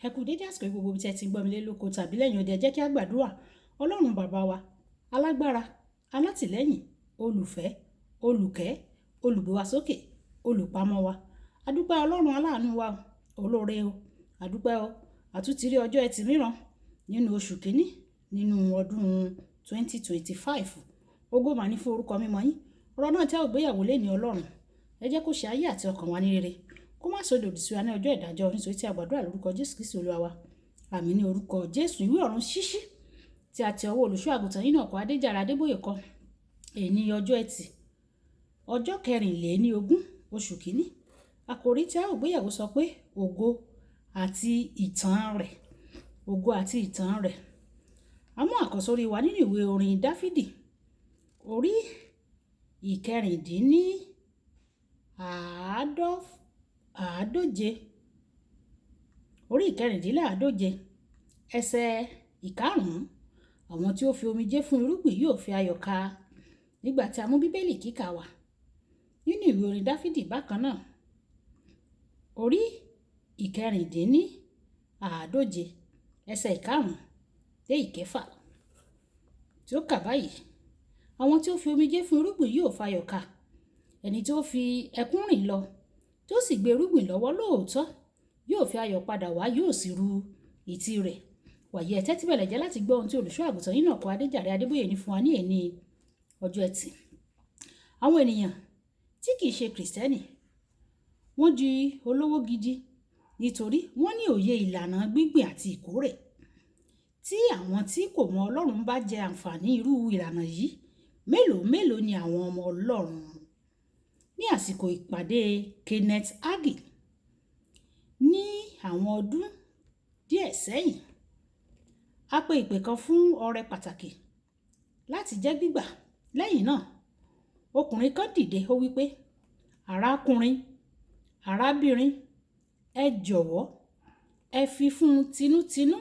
Ẹ kú dédé àsìkò gbogbo bí tí ẹ ti ń gbọ́ mi lé lóko tàbí lẹ́yìn odi, ẹ jẹ́ kí a gbàdúrà. Ọlọ́run bàbá wa, alágbára, alátìlẹ́yìn, olùfẹ́, olùkẹ́, olùgbé wa sókè, olùpamọ́ wa. Adúpẹ́ Ọlọ́run aláàánú wa, olóore o. Adúpẹ́ o. Àtúntì rí ọjọ́ ẹtì mìíràn nínú oṣù kìíní nínú ọdún 2025. Ògo mà ní fún orúkọ mímọ́ yín. Ọ̀rọ̀ náà tí a ò gbéyàwó lé ní Ọlọ́run. Ẹ jẹ́ kó ṣe ayé àti ọkàn wa ní rere. Kó má sọ lòdì sí wa ní ọjọ́ ìdájọ́ nítorí tí a gbàdúrà lórúkọ Jésù Kristi Olúwa wa. Àmín ní orúkọ Jésù. Ìwé ọ̀run ṣíṣí tí a ti ọwọ́ olùṣọ́ àgùntàn Enoch Adéjàre Adébóyè kọ. Èní ọjọ́ ẹtì ọjọ́ 24 oṣù kìíní. Àkòrí tí a ò gbéyàwó sọ pé ògo àti ìtàn rẹ̀. Ògo àti ìtàn rẹ̀. A mú àkọ́sórí wa nínú ìwé orin Dáfídì orí ìkẹrìndínláàádóje ẹsẹ̀ ìkarùn-ún. Àwọn tí ó fi omijé fún irúgbìn yóò fi ayọ̀ ká. Nígbà tí a mú bíbélì kíkà wá nínú ìwé orin Dáfídì bákan náà orí ìkẹrìndínláàádóje ẹsẹ̀ ìkarùn-ún dé ìkẹfà tí ó kà báyìí. Àwọn tí ó fi omijé fún irúgbìn yóò fi ayọ̀ ká. Ẹni tí ó fi ẹkún rìn lọ tí ó sì gbé irúgbìn lọ́wọ́ lóòótọ́ yóò fi ayọ̀ padà wá, yóò sì ru ìtì rẹ̀. Wàyí ẹ tẹ́tí bẹ̀lẹ̀ jẹ́ láti gbọ́ ohun tí olùṣọ́ àgùntàn Enoch Adéjàre Adébóyè ní fún wa ní èní ọjọ́ ẹtì. Àwọn ènìyàn tí kìí ṣe kìrìsìtẹ́nì wọ́n di olówó gidi nítorí wọ́n ní òye ìlànà gbígbìn àti ìkórè. Tí àwọn tí kò mọ Ọlọ́run bá jẹ àǹfààní irú ìlànà yìí, mélòó ni àwọn ọmọ Ọlọ́run? Ní àsìkò ìpàdé Kenneth Hagin ní àwọn ọdún díẹ̀ sẹ́yìn, a pe ìpè kan fún ọrẹ pàtàkì láti jẹ́ gbígbà. Lẹ́yìn náà, ọkùnrin kan dìde, ó wí pé, arákùnrin, arábìnrin, ẹ jọ̀wọ́ ẹ fi fún tinútinú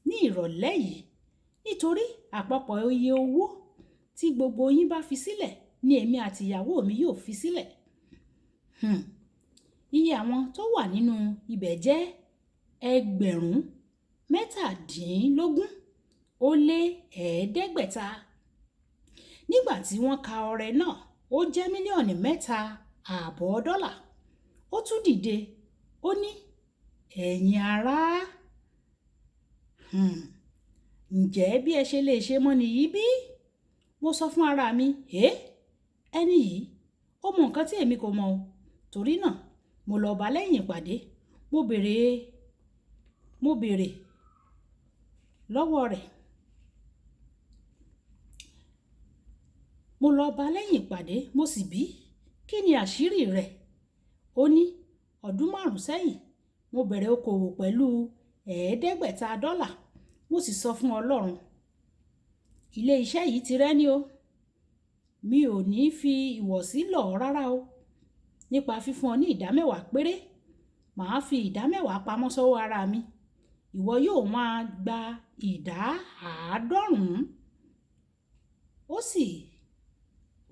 ní ìrọ̀lẹ́ yìí nítorí àpapọ̀ iye owó tí gbogbo yín bá fi sílẹ̀ ni èmi àti ìyàwó mi yóò fi sílẹ̀. Iye àwọn tó wà nínú ibẹ̀ jẹ́ 17,500. Nígbà tí wọ́n ka ọrẹ náà, ó jẹ́ $3.5 million. Ó tún dìde, ó ní, ẹ̀yin ará, ǹjẹ́ bí ẹ ṣe lè ṣe mọ́ nìyí bí? Mo sọ fún ara mi, ẹni yìí ó mọ nǹkan tí èmi kò mọ̀ o. Torí náà mo lọ bá lẹ́yìn ìpàdé. Mo béèrè lọ́wọ́ rẹ̀. Mo lọ bá lẹ́yìn ìpàdé, mo sì bí, kí ni àṣírí rẹ̀? Ó ní, ọdún 5 sẹ́yìn mo bẹ̀rẹ̀ okòwò pẹ̀lú $500. Mo sì sọ fún Ọlọ́run, ilé iṣẹ́ yìí ti rẹ́ ní o. Mi ò ní fi ìwọ̀sí lọ̀ rárá o. Nípa fífún ọ ní 10% péré, màá fi 10% pamọ́ sọ́wọ́ ara mi. Ìwọ yóò máa gba 90%. Ó sì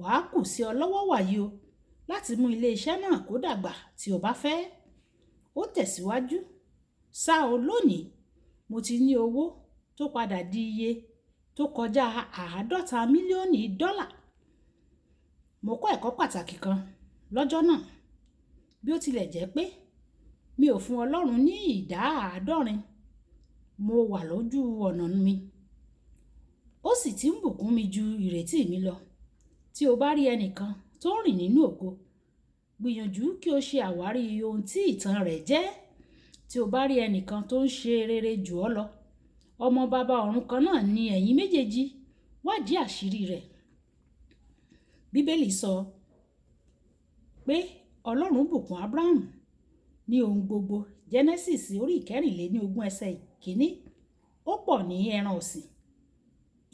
wá kù sí ọ lọ́wọ́ wàyí o láti mú ilé iṣẹ́ náà kó dàgbà tí o bá fẹ́. Ó tẹ̀síwájú. Ṣá o lónìí, mo ti ní owó tó padà di iye tó kọjá $50 mílíọ̀nù. Mo kọ́ ẹ̀kọ́ pàtàkì kan lọ́jọ́ náà. Bí ó tilẹ̀ jẹ́ pé mi ò fún Ọlọ́run ní 70%, mo wà lójú ọ̀nà mi. Ó sì ti ń bùkún mi ju ìrètí mi lọ. Tí o bá rí ẹnìkan tó ń rìn nínú ògo, gbìyànjú kí o ṣe àwárí ohun tí ìtàn rẹ̀ jẹ́. Tí o bá rí ẹnìkan tó ń ṣe rere jù ọ́ lọ, ọmọ bàbá ọ̀run kan náà ni ẹ̀yin méjèèjì. Wádìí àṣírí rẹ̀. Bíbélì sọ pé Ọlọ́run bùkún Ábúráhámù ní ohun gbogbo. Genesis orí 24 ẹsẹ̀ 1. Ó pọ̀ ní ẹran ọ̀sìn,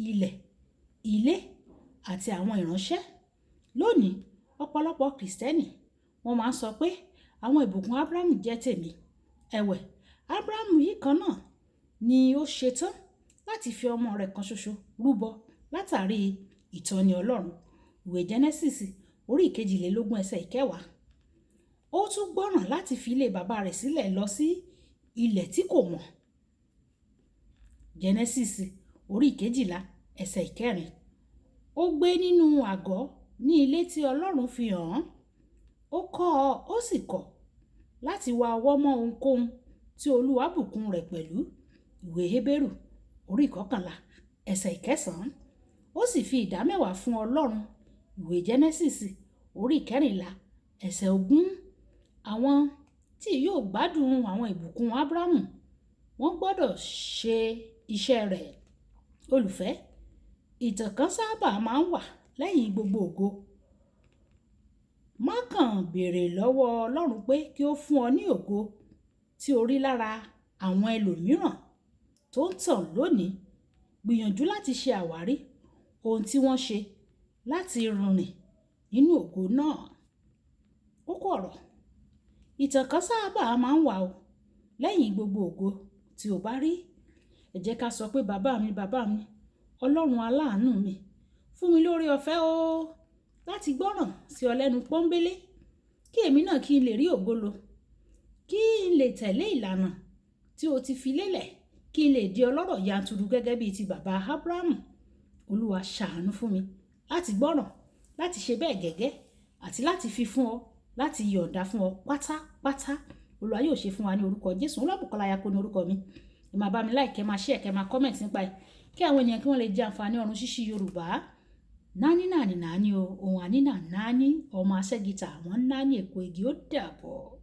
ilẹ̀, ilé àti àwọn ìránṣẹ́. Lónìí, ọ̀pọ̀lọpọ̀ Kìrìsìtẹ́nì wọ́n máa ń sọ pé àwọn ìbùkún Ábúráhámù jẹ́ tèmi. Ẹ̀wẹ̀, Ábúráhámù yìí kan náà ni ó ṣetán láti fi ọmọ rẹ̀ kan ṣoṣo rúbọ látàrí ìtọ́ni Ọlọ́run. Ìwé Genesis orí 22 ẹsẹ̀ 10. Ó tún gbọ́ràn láti fi ilé bàbá rẹ̀ sílẹ̀ lọ sí ilẹ̀ tí kò mọ̀. Genesis orí 12 ẹsẹ̀ 4. Ó gbé nínú àgọ́ ní ilé tí Ọlọ́run fi hàn án. Ó kọ́ ọ ó sì kọ̀ láti wá ọwọ́ mọ́ ohunkóhun tí Olúwa bùkún rẹ̀ pẹ̀lú. Ìwé Hébérù orí 11 ẹsẹ̀ 9. Ó sì fi ìdámẹ́wàá fún Ọlọ́run. Ìwé Genesis orí 14 ẹsẹ̀ 20. Àwọn tí yóò gbádùn àwọn ìbùkún Ábúráhámù wọ́n gbọ́dọ̀ ṣe iṣẹ́ rẹ̀. Olùfẹ́, ìtàn kan sábà máa ń wà lẹ́yìn gbogbo ògo. Má kàn béèrè lọ́wọ́ Ọlọ́run pé kí ó fún ọ ní ògo tí o rí lára àwọn ẹlòmíràn tó ń tàn lónìí. Gbìyànjú láti ṣe àwárí ohun tí wọ́n ṣe láti rìn nínú ògo náà. Kókó ọ̀rọ̀: ìtàn kan sábà máa ń wà lẹ́yìn gbogbo ògo tí o bá rí. Ẹ jẹ́ ká sọ pé bàbá mi, Ọlọ́run aláàánú mi, fún mi lórí ọ̀fẹ́ láti gbọ́ràn sí ọ lẹ́nu pọ́nbélé, kí èmi náà kí n lè rí ògo lò, kí n lè tẹ̀lé ìlànà tí o ti fi lélẹ̀, kí n lè di ọlọ́rọ̀ yanturu gẹ́gẹ́ bíi ti bàbá Ábúráhámù. Olúwa ṣàánú fún mi láti gbọ́ràn, láti ṣe bẹ́ẹ̀ gẹ́gẹ́, àti láti fi fún ọ, láti yọ̀ǹda fún ọ pátápátá. Olúwa yóò ṣe fún wa ní orúkọ Jésù. Olúwabùkọ́lá Ayako ní orúkọ mi. Ẹ máa bá mi like, ẹ máa share, ẹ máa comment nípa ẹ̀, kí àwọn ènìyàn kí wọ́n lè jẹ àǹfààní ọ̀run ṣíṣí Yorùbá. Náání náání náání o, ohun àní náà náání, ọmọ aṣẹ́gita àwọn náání èkó igi ó dàbọ̀.